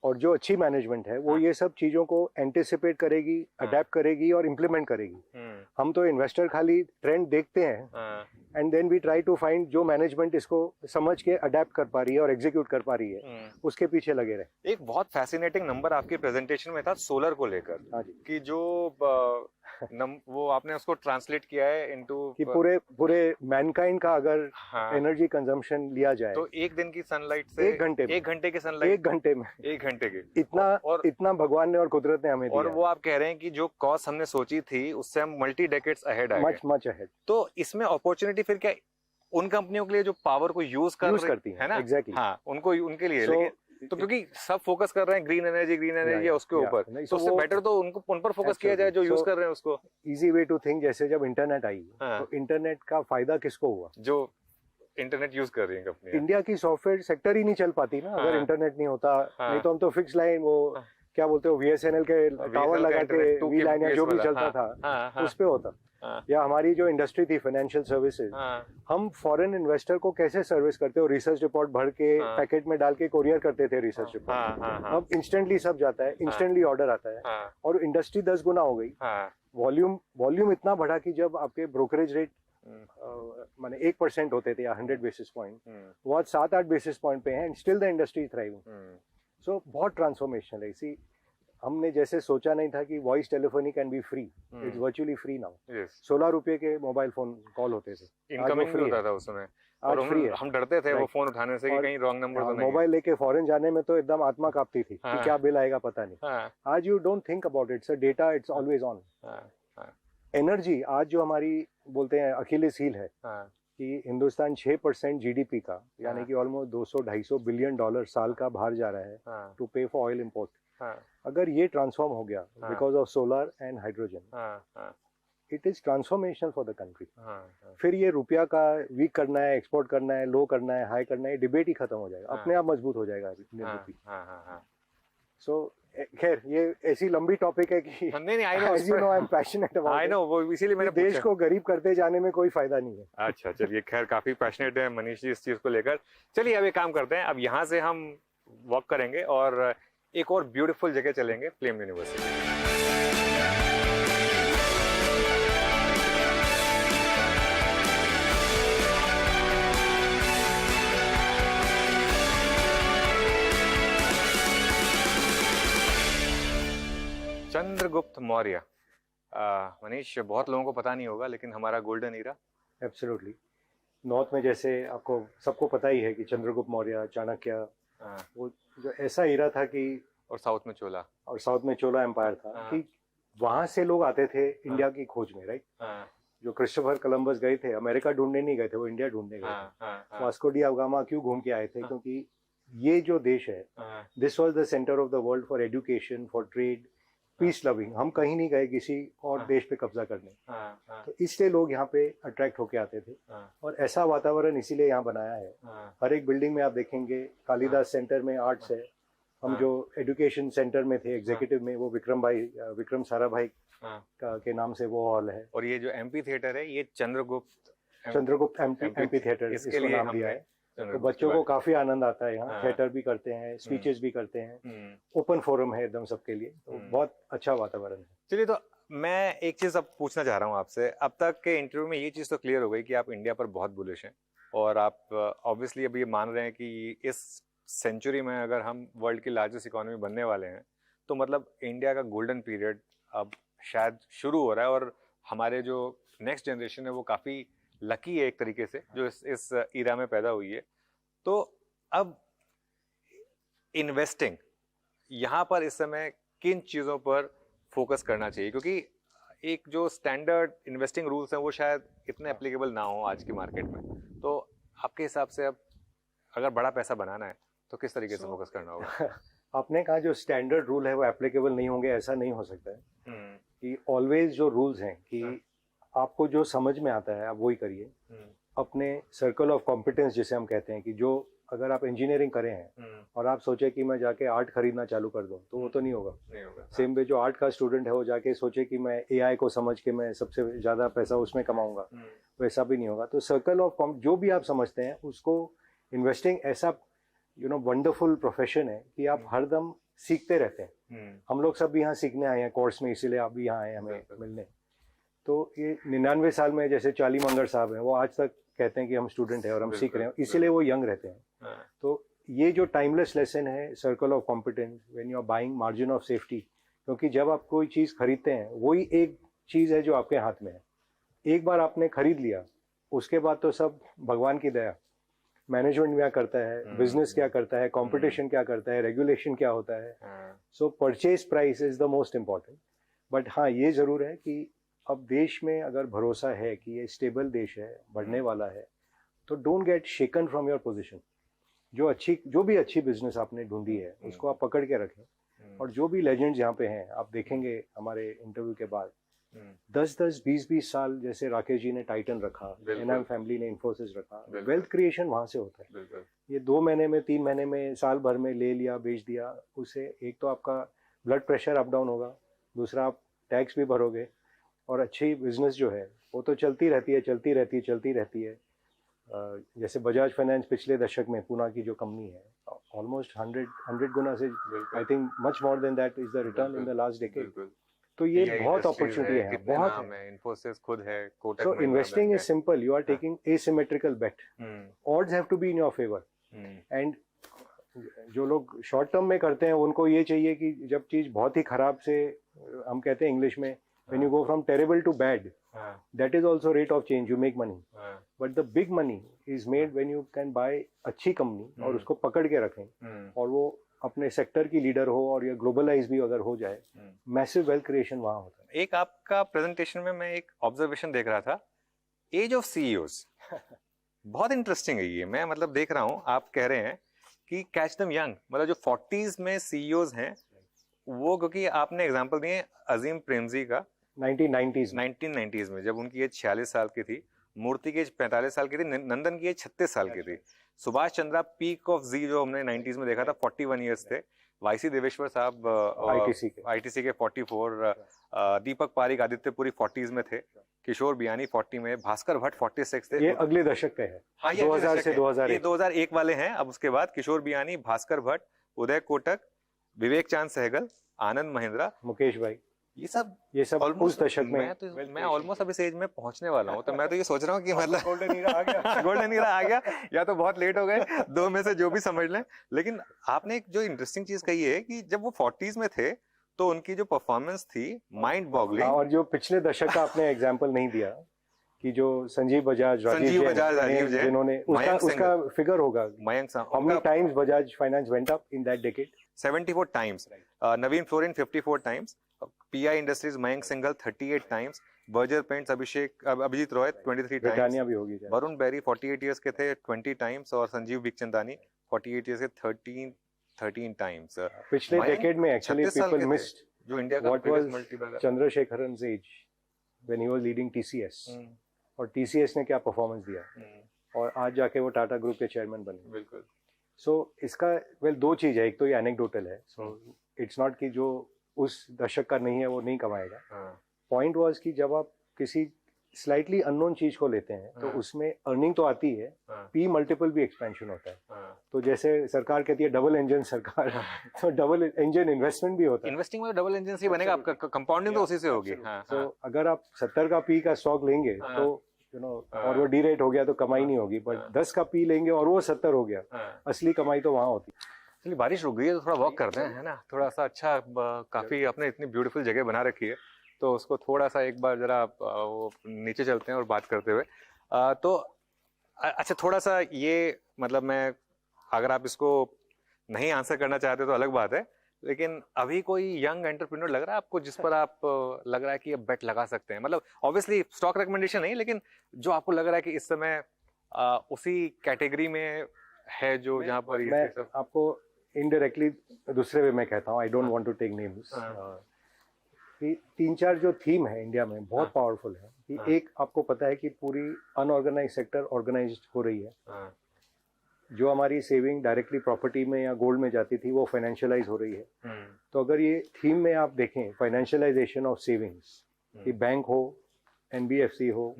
और जो अच्छी मैनेजमेंट है, वो ये सब चीजों को एंटिसिपेट करेगी, अडेप्ट करेगी और इम्प्लीमेंट करेगी। हम तो इन्वेस्टर खाली ट्रेंड देखते हैं, and then we try to find जो मैनेजमेंट इसको समझ के अडेप्ट कर पा रही है और एग्जीक्यूट कर पा रही है, उसके पीछे लगे रहे। एक बहुत फैसिनेटिंग नंबर आपके प्रेजेंटेशन में था सोलर को लेकर, कि जो वो आपने उसको ट्रांसलेट किया है इनटू कि पूरे मैनकाइंड का अगर एनर्जी कंजम्पशन लिया जाए, तो एक दिन की सनलाइट से 1 घंटे की सनलाइट, 1 घंटे में, 1 घंटे के इतना भगवान ने और कुदरत ने हमें दिया। और वो आप कह रहे हैं कि जो कॉस्ट हमने सोची थी, उससे हम मल्टी डेकेड्स अहेड आए, मच अहेड। तो इसमें अपॉर्चुनिटी फिर क्या उन कंपनियों के लिए जो पावर को यूज करती है ना, एग्जैक्टली, उनको उनके लिए, लेकिन तो क्योंकि सब फोकस कर रहे हैं ग्रीन एनर्जी उसके ऊपर, तो उससे बेटर तो उनको उन पर फोकस किया जाए जो यूज कर रहे हैं उसको। इजी वे टू थिंक, जैसे जब इंटरनेट आई, तो इंटरनेट का फायदा किसको हुआ? जो इंटरनेट यूज कर रही है कंपनी। इंडिया की सॉफ्टवेयर सेक्टर ही नहीं चल पाती ना अगर इंटरनेट नहीं होता। नहीं तो हम तो फिक्स लाइन, वो क्या बोलते हो, VSNL के टावर लगा के वी लाइन या जो भी चलता था उस पे होता। या हमारी जो इंडस्ट्री थी फाइनेंशियल सर्विसेज, हम फॉरेन इन्वेस्टर को कैसे सर्विस करते हो, रिसर्च रिपोर्ट भर के पैकेट में डाल के कोरियर करते थे रिसर्च रिपोर्ट, अब इंस्टेंटली सब जाता है, इंस्टेंटली ऑर्डर आता है, और इंडस्ट्री 10 गुना हो गई। वॉल्यूम इतना बढ़ा कि जब आपके ब्रोकरेज रेट माने 1% होते थे या 100 बेसिस पॉइंट, वो आज 7-8 बेसिस पॉइंट पे हैं, स्टिल द इंडस्ट्री थ्राइविंग। सो बहुत ट्रांसफॉर्मेशन है। इसी हमने जैसे सोचा नहीं था कि voice telephony can be free, it's virtually free now. 16 रुपए के मोबाइल फोन कॉल होते थे, इनकमिंग भी होता था उस समय, और हम डरते थे वो फोन उठाने से कि कहीं रॉन्ग नंबर तो नहीं। मोबाइल लेके फॉरेन जाने में तो एकदम आत्मा कांपती थी कि क्या बिल आएगा पता नहीं। आज you don't think about it, data it's always on. Energy आज जो हमारी बोलते हैं अखिलेस हील है कि हिंदुस्तान 6% GDP का, यानी कि ऑलमोस्ट 200-250 बिलियन डॉलर साल का बाहर जा रहा है टू पे फॉर ऑयल इम्पोर्ट। अगर ये ट्रांसफॉर्म हो गया because of solar and hydrogen, it is transformation for the country. फिर ये रुपया का वीक करना है, एक्सपोर्ट करना है, लो करना है, हाई करना है, डिबेट ही खत्म हो जाएगा, अपने आप मजबूत हो जाएगा रुपी। सो खैर ये ऐसी लंबी टॉपिक है कि नहीं, I am passionate about, I know, वो इसीलिए मैंने देश को गरीब करते जाने में कोई फायदा नहीं है। अच्छा चलिए, खैर काफी पैशनेट है मनीष जी इस चीज को लेकर। चलिए अब एक काम करते हैं, अब यहाँ से हम वॉक करेंगे और एक और ब्यूटीफुल जगह चलेंगे, फ्लेम यूनिवर्सिटी। चंद्रगुप्त मौर्य, मनीष, बहुत लोगों को पता नहीं होगा लेकिन हमारा गोल्डन ईरा। एब्सोल्युटली। नॉर्थ में जैसे आपको सबको पता ही है कि चंद्रगुप्त मौर्य, चाणक्य, वो जो ऐसा ईरा था कि, और साउथ में चोला, और साउथ में चोला एम्पायर था कि वहां से लोग आते थे इंडिया की खोज में, राइट। जो क्रिस्टोफर कोलंबस गए थे, अमेरिका ढूंढने नहीं गए थे, वो इंडिया ढूंढने गए थे। वास्को डी गामा क्यों घूम के आए थे? क्योंकि ये जो देश है, this was the centre of the world for education, for trade, peace loving. हम कहीं नहीं गए किसी और देश पे कब्जा करने, तो इसलिए लोग यहाँ पे अट्रैक्ट होके आते थे। और ऐसा वातावरण इसीलिए यहाँ बनाया है। हर एक बिल्डिंग में आप देखेंगे कालिदास सेंटर में आर्ट्स है। हम जो एजुकेशन सेंटर में थे एग्जीक्यूटिव में, वो विक्रम साराभाई के नाम से वो हॉल है। और ये जो एमपी थिएटर है, ये चंद्रगुप्त एमपी थिएटर इसको नाम दिया है। तो बच्चों को काफी आनंद आता है यहाँ। थिएटर भी करते हैं, स्पीचेस भी करते हैं, ओपन फोरम है एकदम सबके लिए, तो बहुत अच्छा वातावरण है। चलिए, तो मैं एक चीज अब पूछना चाह रहा हूँ आपसे। अब तक के इंटरव्यू में ये चीज तो क्लियर हो गई कि आप इंडिया पर बहुत बुलिश हैं, और आप ऑब्वियसली अब ये मान रहे हैं कि इस सेंचुरी में अगर हम वर्ल्ड की लार्जेस्ट इकोनॉमी बनने वाले हैं, तो मतलब इंडिया का गोल्डन पीरियड अब शायद शुरू हो रहा है। और हमारे जो नेक्स्ट जनरेशन है वो काफ़ी लकी है एक तरीके से, जो इस ईरा में पैदा हुई है। तो अब इन्वेस्टिंग यहाँ पर इस समय किन चीज़ों पर फोकस करना चाहिए? क्योंकि एक जो स्टैंडर्ड इन्वेस्टिंग रूल्स हैं वो शायद इतने एप्लीकेबल ना हो आज की मार्केट में। तो आपके हिसाब से अब अगर बड़ा पैसा बनाना है तो किस तरीके से फोकस करना होगा? आपने कहा जो स्टैंडर्ड रूल है वो एप्लीकेबल नहीं होंगे, ऐसा नहीं हो सकता है। कि ऑलवेज जो रूल्स हैं कि आपको जो समझ में आता है आप वही करिए। अपने सर्कल ऑफ कॉम्पिटेंस जिसे हम कहते हैं, कि जो अगर आप इंजीनियरिंग करें हैं और आप सोचे कि मैं जाके आर्ट खरीदना चालू कर दूं, तो वो तो नहीं होगा। सेम वे जो आर्ट का स्टूडेंट है वो जाके सोचे कि मैं एआई को समझ के मैं सबसे ज़्यादा पैसा उसमें कमाऊंगा, वैसा भी नहीं होगा। तो सर्कल ऑफ जो भी आप समझते हैं उसको, इन्वेस्टिंग ऐसा वंडरफुल प्रोफेशन है कि आप हरदम सीखते रहते हैं। हम लोग सब यहाँ सीखने आए हैं कोर्स में, इसीलिए आप भी यहाँ आए हमें मिलने। तो ये 99 साल में जैसे चाली मंगर साहब हैं, वो आज तक कहते हैं कि हम स्टूडेंट हैं और हम सीख रहे हैं, इसीलिए वो यंग रहते हैं। तो ये जो टाइमलेस लेसन है, circle of competence, when you are buying, margin of safety. क्योंकि जब आप कोई चीज़ खरीदते हैं, वही एक चीज़ है जो आपके हाथ में है। एक बार आपने खरीद लिया, उसके बाद तो सब भगवान की दया। मैनेजमेंट क्या करता है, बिजनेस क्या करता है, कंपटीशन क्या करता है, रेगुलेशन क्या होता है। सो purchase price is the most important. But हाँ, ये जरूर है कि अब देश में अगर भरोसा है कि ये स्टेबल देश है, बढ़ने वाला है, तो don't get shaken from your position. जो भी अच्छी बिजनेस आपने ढूंढी है उसको आप पकड़ के रखें। और जो भी लेजेंड्स यहाँ पे हैं, आप देखेंगे हमारे इंटरव्यू के बाद 10-10, 20-20 साल, जैसे राकेश जी ने टाइटन रखा, एनएम फैमिली ने इन्फोसिस रखा। वेल्थ क्रिएशन वहां से होता है। ये 2 महीने में, 3 महीने में, साल भर में ले लिया, बेच दिया, उससे एक तो आपका ब्लड प्रेशर अप डाउन होगा, दूसरा आप टैक्स भी भरोगे, और अच्छी बिजनेस जो है वो तो चलती रहती है। जैसे बजाज फाइनेंस पिछले दशक में, पूना की जो कंपनी है, ऑलमोस्ट 100 गुना से, I think much more than that is the return in the last decade. तो ये बहुत अपॉर्चुनिटी है, बहुत है। इन्फोसिस खुद है, Kotak. So investing is simple, you are taking asymmetrical bet, odds have to be in your favour. And जो लोग शॉर्ट टर्म में करते हैं उनको ये चाहिए कि जब चीज बहुत ही खराब से, हम कहते हैं इंग्लिश में, when you go from terrible to bad, that is also rate of change, you make money. But the big money is made when you can buy अच्छी कंपनी और उसको पकड़ के रखें, और वो अपने सेक्टर की लीडर हो और या ग्लोबलाइज भी अगर हो जाए, मैसिव वेल्थ क्रिएशन वहां होता है। एक आपका प्रेजेंटेशन में मैं एक ऑब्जर्वेशन देख रहा था, एज ऑफ सीईओज। बहुत इंटरेस्टिंग है ये। मैं मतलब देख रहा हूँ, आप कह रहे हैं कि कैच देम यंग, मतलब जो 40s में सीईओज हैं वो, क्योंकि आपने एग्जांपल दिए अजीम प्रेमजी का 1990s में, जब उनकी एज 46 साल की थी, मूर्ति की एज 45 साल की थी, नंदन की एज 36 साल की थी, सुभाष चंद्रा पीक ऑफ जी जो हमने 90s में देखा था 41 इयर्स थे, वाईसी देवेश्वर साहब आईटीसी के 44, दीपक पारिक आदित्यपुरी 40s में थे, किशोर बियानी 40 में, भास्कर भट्ट 46 थे। ये अगले दशक के हैं, 2000 से 2001 वाले हैं। अब उसके बाद किशोर बियानी, भास्कर भट्ट, उदय कोटक, विवेक चांद सहगल, आनंद महिंद्रा, मुकेश भाई, ये सब उस दशक में। मैं ऑलमोस्ट अब इस एज में पहुंचने वाला हूँ, तो मैं तो ये सोच रहा हूँ कि मतलब गोल्डन ईरा आ गया। गोल्डन ईरा आ गया, या तो बहुत लेट हो गए, दो में से जो भी समझ लें। लेकिन आपने एक जो इंटरेस्टिंग चीज कही है कि जब वो 40s में थे तो उनकी जो परफॉर्मेंस थी माइंड बॉगलिंग। और जो पिछले दशक का आपने एग्जांपल नहीं दिया कि जो संजीव बजाज, राजीव जैन, जिन्होंने उसका फिगर होगा, Mayank how many times Bajaj finance went up in that decade? 74 times, Navin fluorine 54 times, PI industries Mayank Singhal 38 times, Berger paints Abhijit Roy 23 times भी होगी, वरुण बेरी 48 इयर्स के थे 20 टाइम्स, और संजीव बिखचंदानी 48 इयर्स के 13 टाइम्स। पिछले डेकेड में एक्चुअली पीपल मिस्ड जो इंडिया का biggest multibagger Chandrasekaran's as when he was leading TCS, और टीसीएस ने क्या परफॉर्मेंस दिया, और आज जाके वो टाटा ग्रुप के चेयरमैन बने। बिल्कुल। सो इसका दो चीज है, एक तो ये एनेक्डोटल है, सो इट्स नॉट कि जो उस दशक का नहीं है वो नहीं कमाएगा। पॉइंट वाज कि जब आप किसी स्लाइटली अननोन चीज को लेते हैं तो उसमें अर्निंग तो आती है, पी मल्टीपल भी एक्सपेंशन होता है। तो जैसे सरकार कहती है डबल इंजन सरकार, तो डबल इंजन इन्वेस्टमेंट भी होता है। इन्वेस्टिंग में डबल इंजन से बनेगा, आपका कंपाउंडिंग तो उसी से होगी। तो अगर आप 70 का पी का स्टॉक लेंगे तो और वो डी रेट हो गया तो कमाई नहीं होगी, बट 10 का पी लेंगे और वो 70 हो गया, असली कमाई तो वहां होती है। चलिए, बारिश रुक गई है तो थोड़ा वॉक करते हैं, है ना, थोड़ा सा अच्छा। काफी आपने इतनी ब्यूटीफुल जगह बना रखी है, तो उसको थोड़ा सा एक बार जरा वो नीचे चलते हैं और बात करते हुए। तो अच्छा, थोड़ा सा ये मतलब मैं, अगर आप इसको नहीं आंसर करना चाहते तो अलग बात है, लेकिन अभी कोई यंग एंटरप्रेन्योर लग रहा है आपको जिस पर आप लग रहा है कि ये बेट लगा सकते हैं? मतलब ऑब्वियसली स्टॉक रिकमेंडेशन नहीं, लेकिन जो आपको लग रहा है कि इस समय उसी कैटेगरी में है जो जहाँ पर मैं आपको इनडायरेक्टली दूसरे वे में कहता हूँ, I don't want to take names. कि 3-4 जो थीम है इंडिया में बहुत पावरफुल है कि एक आपको पता है कि पूरी अनऑर्गेनाइज सेक्टर ऑर्गेनाइज्ड हो रही है। जो हमारी सेविंग डायरेक्टली प्रॉपर्टी में या गोल्ड में जाती थी वो फाइनेंशियलाइज हो रही है। तो अगर ये थीम में आप देखें फाइनेंशियलाइजेशन ऑफ सेविंग्स, कि बैंक हो, एनबीएफसी हो,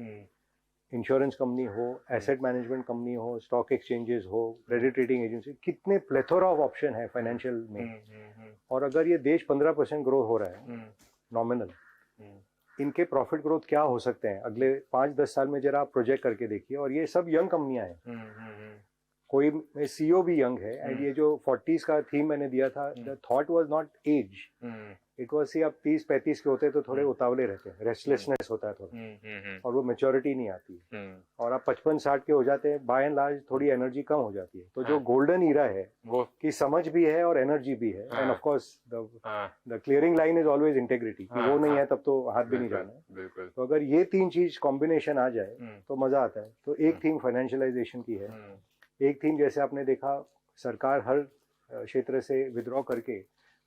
इंश्योरेंस कंपनी हो, एसेट मैनेजमेंट कंपनी हो, स्टॉक एक्सचेंजेस हो, क्रेडिट रेटिंग एजेंसी, कितने प्लेथोरा ऑफ ऑप्शन है फाइनेंशियल में। और अगर ये देश 15% ग्रोथ हो रहा है नॉमिनल, इनके प्रॉफिट ग्रोथ क्या हो सकते हैं अगले 5-10 साल में, जरा आप प्रोजेक्ट करके देखिए। और ये सब यंग कंपनियां हैं, कोई सीईओ भी यंग है। एंड ये जो 40s का थीम मैंने दिया था, the thought was not as, it was see आप 30-35 के होते तो थोड़े उतावले रहते हैं, रेस्टलेसनेस होता है थोड़ा, और वो मैच्योरिटी नहीं आती है। और आप 55-60 के हो जाते हैं, बाय एंड लार्ज थोड़ी एनर्जी कम हो जाती है। तो जो गोल्डन ईरा है वो की समझ भी है और एनर्जी भी है, end of course the clearing line is always integrity, कि वो नहीं है तब तो हाथ भी नहीं जाना है। तो अगर ये 3 चीज कॉम्बिनेशन आ जाए तो मजा आता है। तो एक थीम फाइनेंशियलाइजेशन की है, एक थीम जैसे आपने देखा सरकार हर क्षेत्र से विड्रॉ करके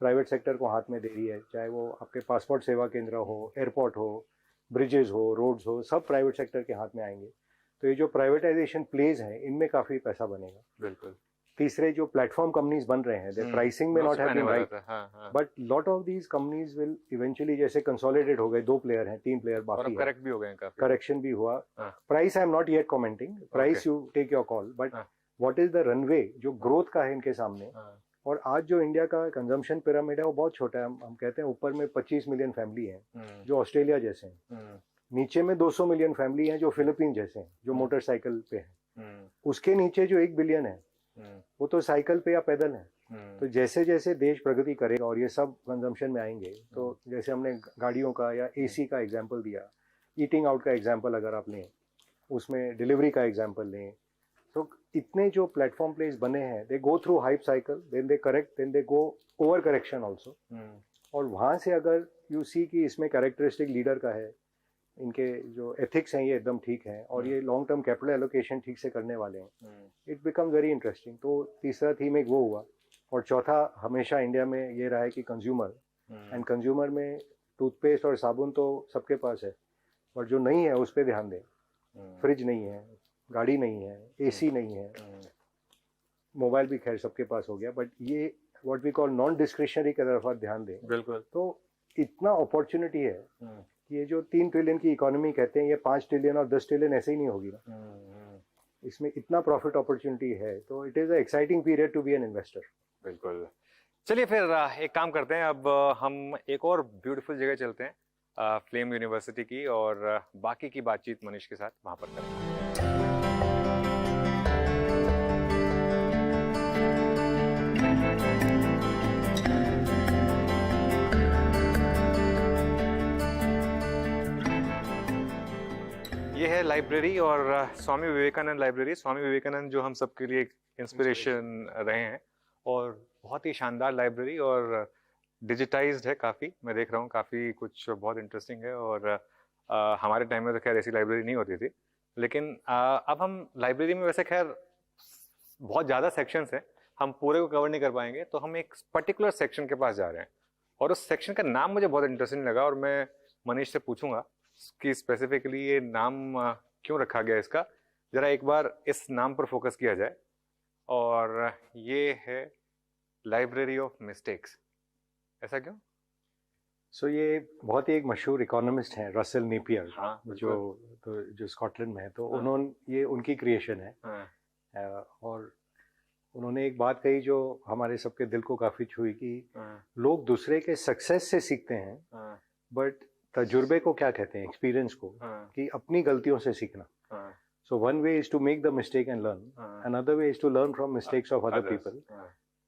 प्राइवेट सेक्टर को हाथ में दे रही है, चाहे वो आपके पासपोर्ट सेवा केंद्र हो, एयरपोर्ट हो, ब्रिजेस हो, रोड्स हो, सब प्राइवेट सेक्टर के हाथ में आएंगे। तो ये जो प्राइवेटाइजेशन प्लेज हैं इनमें काफी पैसा बनेगा। बिल्कुल। तीसरे जो प्लेटफॉर्म कंपनीज बन रहे हैं, द प्राइसिंग में not have been right, but lot of these companies will eventually, जैसे कंसोलिडेट हो गए, 2 प्लेयर हैं, 3 प्लेयर बाकी, करेक्ट भी हो गए, करेक्शन भी हुआ। Price I am not yet commenting, price you take your call, but what is the runway जो ग्रोथ का है इनके सामने। और आज जो इंडिया का कंजम्पशन पिरामिड है वो बहुत छोटा है। हम कहते हैं ऊपर में 25 मिलियन फैमिली है जो ऑस्ट्रेलिया जैसे हैं, नीचे में 200 मिलियन फैमिली है जो फिलीपीन जैसे हैं, जो मोटरसाइकिल पे है, उसके नीचे जो 1 बिलियन है वो तो साइकिल पे या पैदल है। तो जैसे जैसे देश प्रगति करेगा और ये सब कंजम्पशन में आएंगे, तो जैसे हमने गाड़ियों का या एसी का एग्जाम्पल दिया, ईटिंग आउट का एग्जाम्पल अगर आप लें, उसमें डिलीवरी का एग्जाम्पल लें, तो इतने जो प्लेटफॉर्म प्लेस बने हैं, they go through hype cycle, then they correct, then they go over correction also. और वहाँ से अगर यू सी कि इसमें कैरेक्टरिस्टिक लीडर का है, इनके जो एथिक्स हैं ये एकदम ठीक है, और ये लॉन्ग टर्म कैपिटल एलोकेशन ठीक से करने वाले हैं, इट बिकम वेरी इंटरेस्टिंग। तो तीसरा थीम एक वो हुआ। और चौथा हमेशा इंडिया में ये रहा है कि कंज्यूमर, एंड कंज्यूमर में टूथपेस्ट और साबुन तो सबके पास है, और जो नहीं है उस पर ध्यान दें। फ्रिज नहीं है, गाड़ी नहीं है, एसी नहीं है, मोबाइल भी खैर सबके पास हो गया, बट ये what we call non discretionary की तरफ ध्यान दें। बिल्कुल। तो इतना अपॉर्चुनिटी है कि ये जो 3 ट्रिलियन की इकोनॉमी कहते हैं, ये 5 ट्रिलियन और 10 ट्रिलियन ऐसे ही नहीं होगी ना। इसमें इतना प्रॉफिट अपॉर्चुनिटी है, तो it is a exciting period to be an investor. बिल्कुल। चलिए फिर एक काम करते हैं, अब हम एक और ब्यूटीफुल जगह चलते हैं, फ्लेम यूनिवर्सिटी की, और बाकी की बातचीत मनीष के साथ वहां पर करेंगे। ये है लाइब्रेरी, और स्वामी विवेकानंद लाइब्रेरी। स्वामी विवेकानंद जो हम सबके लिए इंस्पिरेशन रहे हैं, और बहुत ही शानदार लाइब्रेरी, और डिजिटाइज्ड है काफ़ी। मैं देख रहा हूँ काफ़ी कुछ बहुत इंटरेस्टिंग है, और हमारे टाइम में तो खैर ऐसी लाइब्रेरी नहीं होती थी, लेकिन अब हम लाइब्रेरी में वैसे खैर बहुत ज़्यादा सेक्शंस हैं, हम पूरे को कवर नहीं कर पाएंगे, तो हम एक पर्टिकुलर सेक्शन के पास जा रहे हैं, और उस सेक्शन का नाम मुझे बहुत इंटरेस्टिंग लगा, और मैं मनीष से पूछूंगा कि स्पेसिफिकली ये नाम क्यों रखा गया इसका। जरा एक बार इस नाम पर फोकस किया जाए, और ये है लाइब्रेरी ऑफ मिस्टेक्स। ऐसा क्यों? ये बहुत ही एक मशहूर इकोनॉमिस्ट हैं, रसेल नेपियर। हाँ, जो स्कॉटलैंड में है, तो हाँ, उन्होंने ये उनकी क्रिएशन है। हाँ, और उन्होंने एक बात कही जो हमारे सबके दिल को काफी छुई, कि हाँ, लोग दूसरे के सक्सेस से सीखते हैं, हाँ, बट तजुर्बे को क्या कहते हैं, एक्सपीरियंस को, हाँ, कि अपनी गलतियों से सीखना। हाँ, so one way is to make the mistake and learn, हाँ, another way is to learn from mistakes of other others, people. हाँ,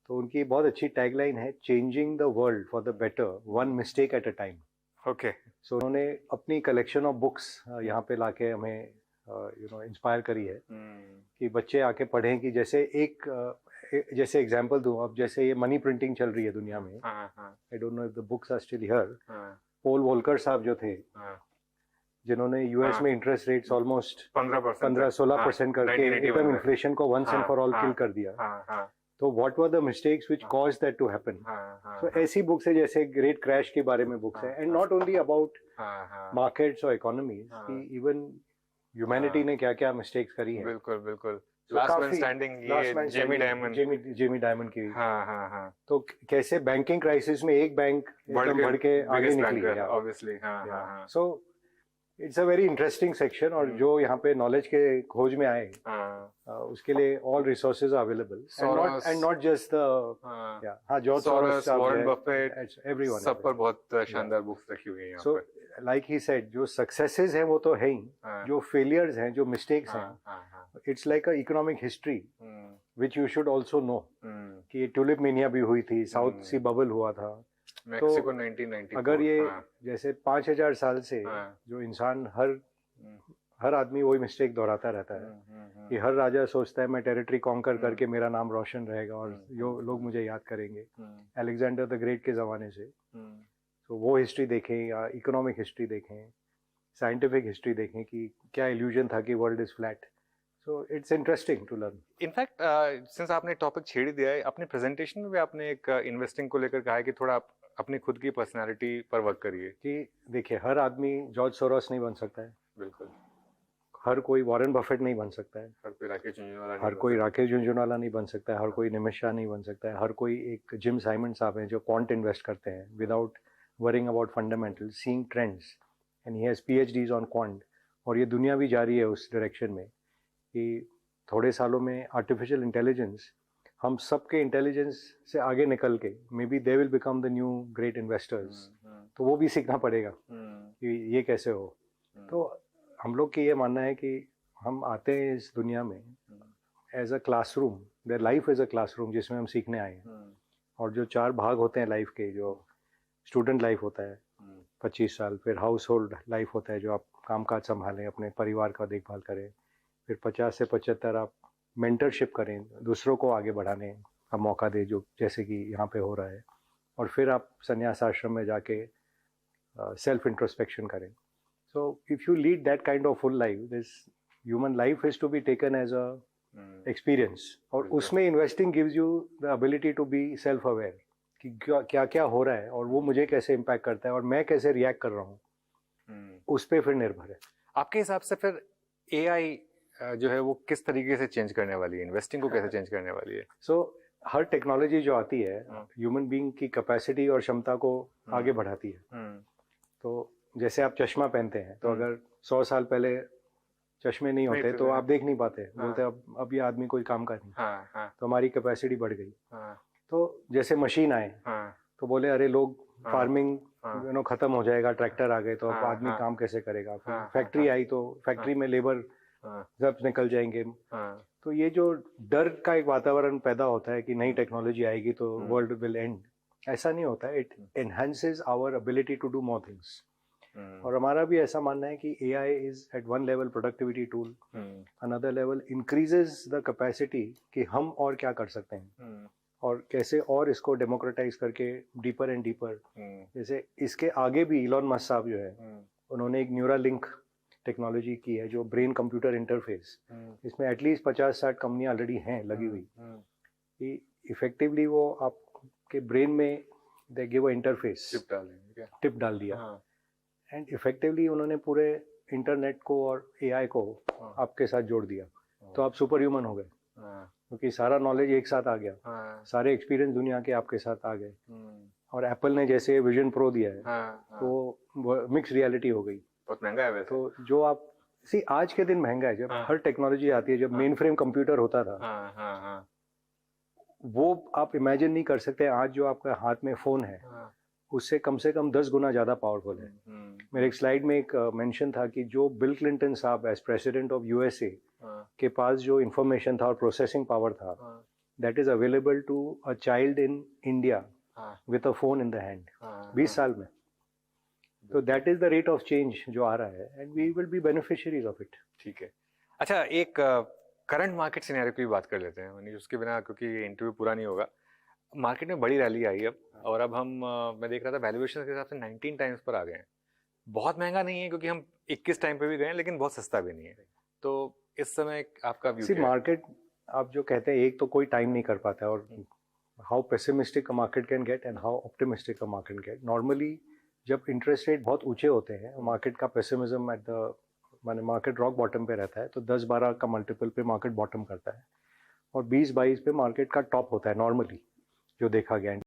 तो उनकी बहुत अच्छी टैगलाइन है, changing the world for the better, one mistake at a time. Okay. So उन्होंने अपनी collection of books यहाँ पे लाके हमें इंस्पायर करी है, कि बच्चे आके पढ़ें, कि जैसे एग्जांपल दूं, अब जैसे ये मनी प्रिंटिंग चल रही है दुनिया में, I don't know if the books are still here. Paul Volcker साहब जो थे, जिन्होंने यूएस में इंटरेस्ट रेट्स ऑलमोस्ट 15-16% करके एकदम इन्फ्लेशन को once and for all kill कर दिया। तो what were the mistakes which caused that to happen. So ऐसी बुक्स है, जैसे ग्रेट क्रैश के बारे में बुक्स है, and not only about markets और इकोनॉमीज, कि इवन ह्यूमैनिटी ने क्या क्या मिस्टेक्स करी हैं। बिल्कुल बिल्कुल। लास्ट मैन स्टैंडिंग, ये जेमी डायमंड की। हाँ। तो कैसे बैंकिंग क्राइसिस में एक बैंक बढ़ के आगे निकली, ऑब्वियसली। हाँ। So it's a very interesting section, और जो यहाँ पे नॉलेज के खोज में आए, उसके लिए all resources are available, and not just the George Soros, Warren Buffett, everyone, सब पर बहुत शानदार बुक्स रखी हुई हैं यहाँ सो पर। लाइक ही सेड, जो सक्सेसेस हैं वो तो है ही, जो फेलियर्स हैं, जो मिस्टेक्स हैं, it's like a economic history which you should also know, कि टुलिप मेनिया भी हुई थी, साउथ सी बबल हुआ था, मैक्सिको 1994। अगर ये जैसे 5000 साल से जो इंसान हर आदमी वही मिस्टेक दोहराता रहता है, कि हर राजा सोचता है मैं टेरिटरी कॉन्कर करके मेरा नाम रोशन रहेगा और जो लोग मुझे याद करेंगे, अलेक्जेंडर द ग्रेट के जमाने से। तो वो हिस्ट्री देखें, या इकोनॉमिक हिस्ट्री देखें, साइंटिफिक हिस्ट्री देखें, कि क्या इल्यूजन था कि world is flat. So it's interesting to learn. In fact since आपने टॉपिक छेड़ दिया है, अपने प्रेजेंटेशन में भी आपने एक इन्वेस्टिंग को लेकर कहा है कि थोड़ा आप अपनी खुद की पर्सनालिटी पर वर्क करिए। कि देखिए, हर आदमी जॉर्ज सोरोस नहीं बन सकता है, बिल्कुल, हर कोई वॉरेन बफेट नहीं बन सकता है, हर कोई राकेश झुंझुनवाला नहीं बन सकता है, हर कोई निमित शाह नहीं बन सकता है, हर कोई एक जिम साइमन साहब हैं जो क्वांट इन्वेस्ट करते हैं without worrying about fundamental, seeing trends, and he has PhDs on quant. और ये दुनिया भी जा रही है उस डायरेक्शन में, कि थोड़े सालों में आर्टिफिशियल इंटेलिजेंस हम सबके इंटेलिजेंस से आगे निकल के, may be they will become the new great investors. तो वो भी सीखना पड़ेगा कि ये कैसे हो। तो हम लोग की ये मानना है कि हम आते हैं इस दुनिया में as a classroom, their life is a classroom जिसमें हम सीखने आए हैं। और जो 4 भाग होते हैं लाइफ के, जो स्टूडेंट लाइफ होता है 25 साल, फिर हाउस होल्ड लाइफ होता है जो आप कामकाज संभालें, अपने परिवार का देखभाल करें, फिर 50 से 75 आप मेंटरशिप करें, दूसरों को आगे बढ़ाने का मौका दें, जो जैसे कि यहाँ पे हो रहा है, और फिर आप संन्यास आश्रम में जाके सेल्फ इंट्रोस्पेक्शन करें। So if you lead that kind of full life, this human life is to be taken as a experience, और उसमें investing gives you the ability to be self aware, कि क्या क्या हो रहा है और वो मुझे कैसे इम्पैक्ट करता है और मैं कैसे रिएक्ट कर रहा हूँ, उस पर फिर निर्भर है। आपके हिसाब से फिर एआई जो है वो किस तरीके से चेंज करने वाली है, इन्वेस्टिंग को कैसे चेंज करने वाली है? सो हर टेक्नोलॉजी जो आती है ह्यूमन बीइंग की कैपेसिटी और क्षमता को आगे बढ़ाती है। तो जैसे आप चश्मा पहनते हैं, तो अगर 100 साल पहले चश्मे नहीं होते तो आप देख नहीं पाते, बोलते अब ये आदमी कोई काम का नहीं। तो हमारी कैपेसिटी बढ़ गई। तो जैसे मशीन आए तो बोले अरे लोग फार्मिंग खत्म हो जाएगा, ट्रैक्टर आ गए तो अब आदमी काम कैसे करेगा। फैक्ट्री आई तो फैक्ट्री में लेबर सब निकल जाएंगे। तो ये जो डर का एक वातावरण पैदा होता है कि नई टेक्नोलॉजी आएगी तो वर्ल्ड विल एंड, ऐसा नहीं होता है। It enhances our ability to do more things. और हमारा भी ऐसा मानना है कि AI is at one level productivity tool, another level increases the capacity कि हम और क्या कर सकते हैं और कैसे और इसको डेमोक्रेटाइज करके डीपर एंड डीपर। जैसे इसके आगे भी इलॉन मस्क साहब जो है उन्होंने एक न्यूरालिंक टेक्नोलॉजी की है जो ब्रेन कंप्यूटर इंटरफेस, इसमें एटलीस्ट 50-60 कंपनियां ऑलरेडी हैं लगी हुई कि इफेक्टिवली वो आपके ब्रेन में they give a interface, tip डाल दिया एंड इफेक्टिवली उन्होंने पूरे इंटरनेट को और एआई को आपके साथ जोड़ दिया। तो आप सुपर ह्यूमन हो गए क्योंकि सारा नॉलेज एक साथ आ गया, सारे एक्सपीरियंस दुनिया के आपके साथ आ गए। और एप्पल ने जैसे विजन प्रो दिया है तो मिक्स रियलिटी हो गई। बहुत महंगा है वैसे। तो जो आप आज के दिन महंगा है, जब हर टेक्नोलॉजी आती है, जब मेन फ्रेम कंप्यूटर होता था वो आप इमेजिन नहीं कर सकते। आज जो आपका हाथ में फोन है उससे कम से कम 10 गुना ज्यादा पावरफुल है। मेरे एक स्लाइड में एक मेंशन था कि जो बिल क्लिंटन साहब एज प्रेसिडेंट ऑफ यूएसए के पास जो इंफॉर्मेशन था और प्रोसेसिंग पावर था, that is available to a child in India with a phone in the hand 20 साल में। तो that is the rate of change जो आ रहा है and we will be beneficiaries of it. ठीक है। अच्छा, एक करंट मार्केट सिनेरियो की भी बात कर लेते हैं, उसके बिना क्योंकि इंटरव्यू पूरा नहीं होगा। मार्केट में बड़ी रैली आई अब, और अब हम मैं देख रहा था वैल्यूएशन के हिसाब से 19 टाइम्स पर आ गए हैं। बहुत महंगा नहीं है क्योंकि हम 21 टाइम पे भी गए हैं, लेकिन बहुत सस्ता भी नहीं है। तो इस समय आपका व्यू क्या है? मार्केट आप जो कहते हैं एक तो कोई टाइम नहीं कर पाता है, और how pessimistic a market can get and how optimistic a market get. Normally जब इंटरेस्ट रेट बहुत ऊंचे होते हैं मार्केट का पेसिमिज्म एट द माने मार्केट रॉक बॉटम पे रहता है, तो 10-12 का मल्टीपल पे मार्केट बॉटम करता है और 20-22 पे मार्केट का टॉप होता है नॉर्मली जो देखा गया है।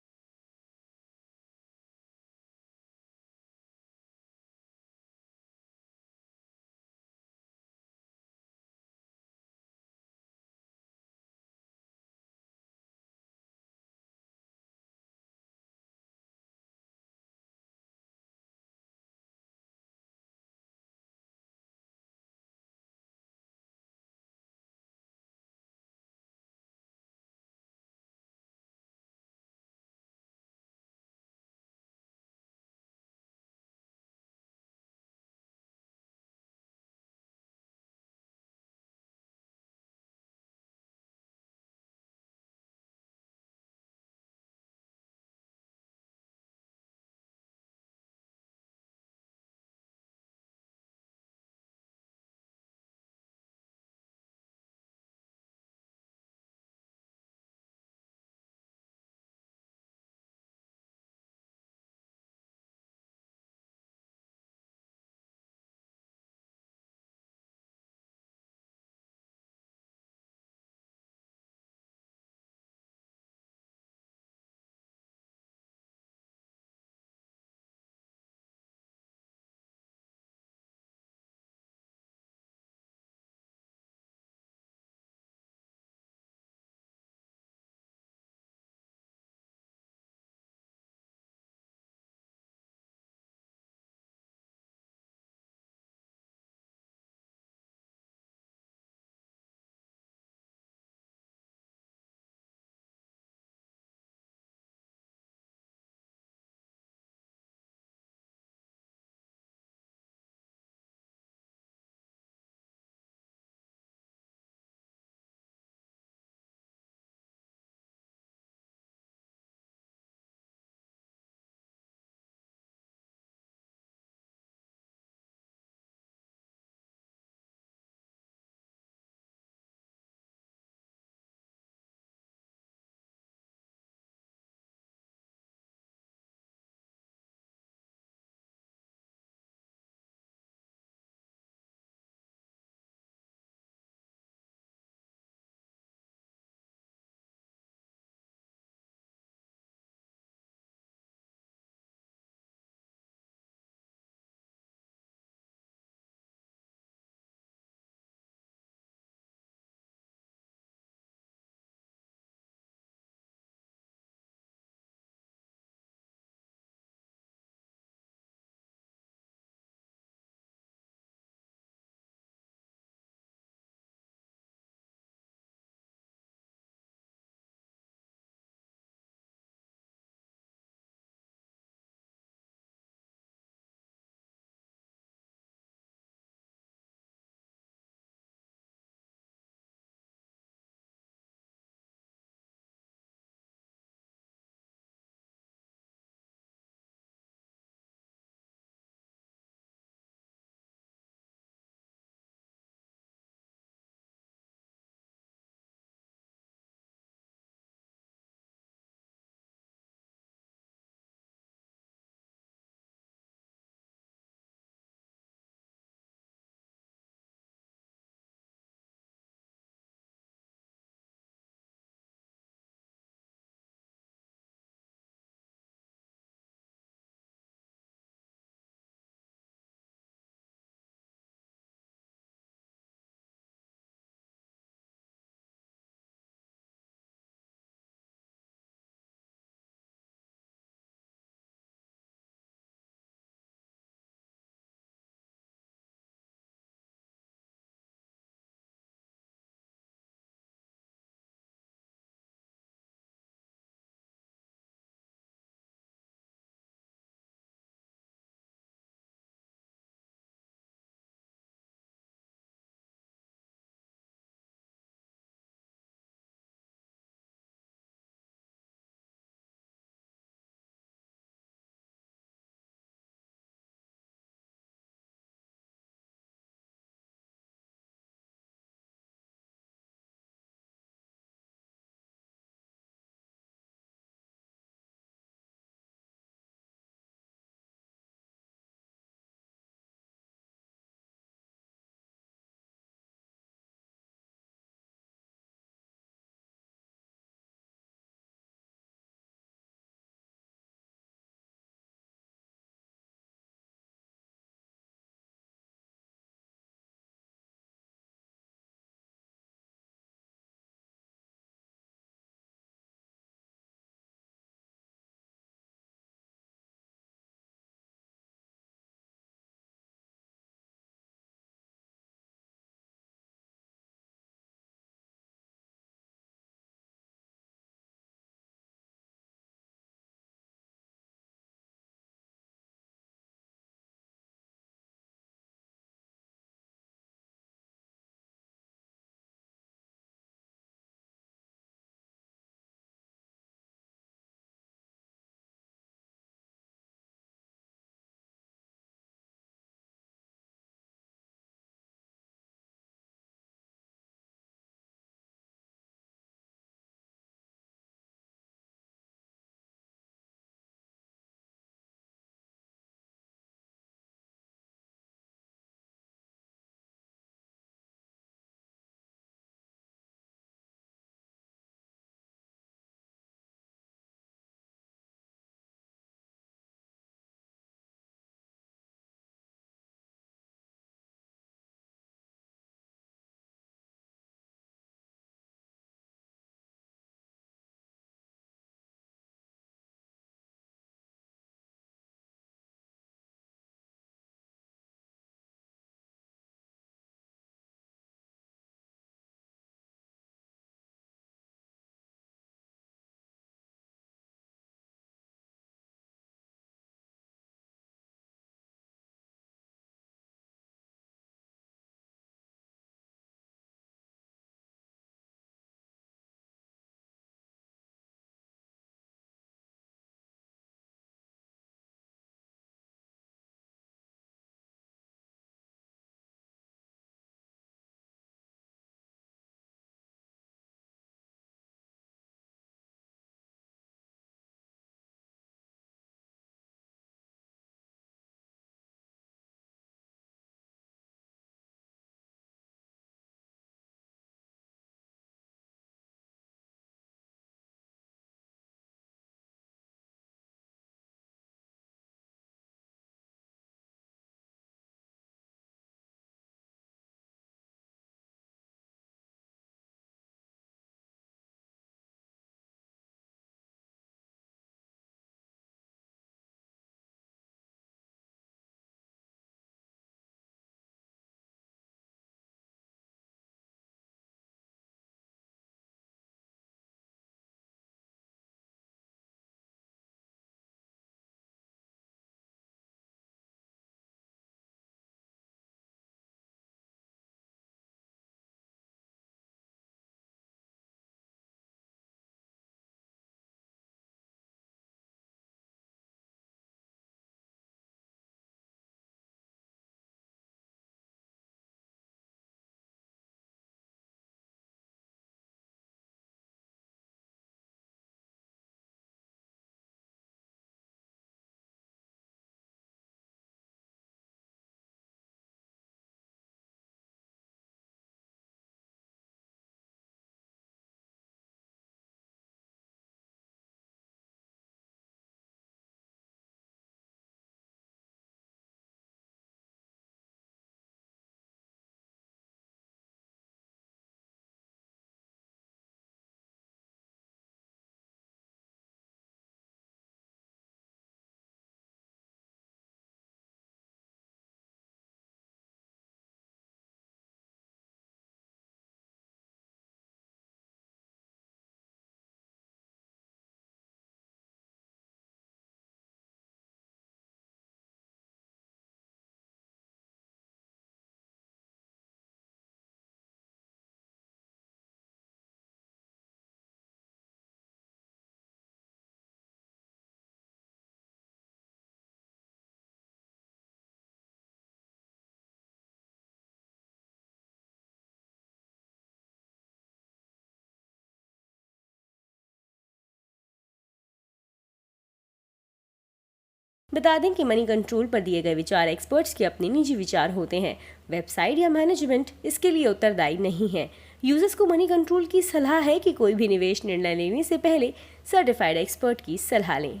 बता दें कि मनी कंट्रोल पर दिए गए विचार एक्सपर्ट्स के अपने निजी विचार होते हैं। वेबसाइट या मैनेजमेंट इसके लिए उत्तरदायी नहीं है। यूजर्स को मनी कंट्रोल की सलाह है कि कोई भी निवेश निर्णय लेने से पहले सर्टिफाइड एक्सपर्ट की सलाह लें।